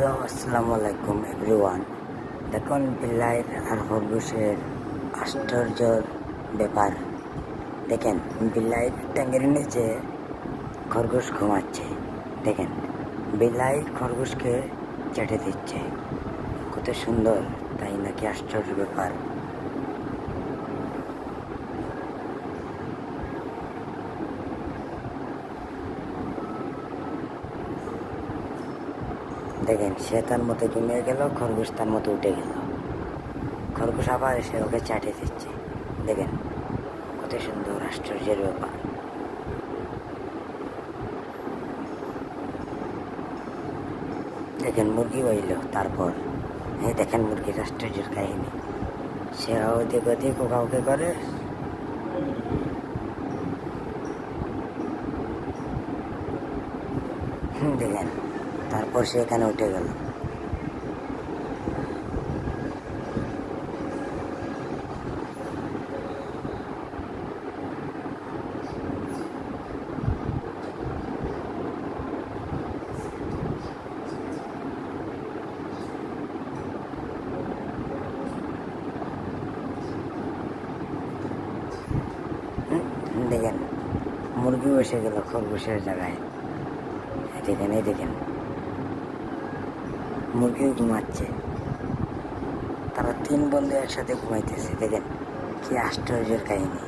Hello, আসসালামু আলাইকুম everyone. দেখুন বিলাই আর খরগোশের আশ্চর্যর ব্যাপার। দেখেন, বিলাই ট্যাঙ্গের নিচে খরগোশ ঘুমাচ্ছে। দেখেন, বিলাই খরগোশকে চেটে দিচ্ছে। কত সুন্দর, তাই নাকি আশ্চর্য ব্যাপার। দেখেন, সে তার মতো ঘুমিয়ে গেল, খরগোশ তার মতো উঠে গেল। খরগোশ আবার এসে ওকে চাটে দিচ্ছে। দেখেন, কত সুন্দর আশ্চর্যের ব্যাপার। দেখেন, মুরগি হইল। তারপর এই দেখেন মুরগির আশ্চর্যের কাহিনী। সে ওদিক ওদিক ওকে করে। দেখেন, তারপর সে এখানে উঠে গেল। দেখেন, মুরগিও এসে গেল খরগোশের জায়গায়। এই দেখেন মুরগিও ঘুমাচ্ছে। তারা তিন বন্ধু একসাথে ঘুমাইতেছে। দেখেন কি আশ্চর্যের কাহিনী।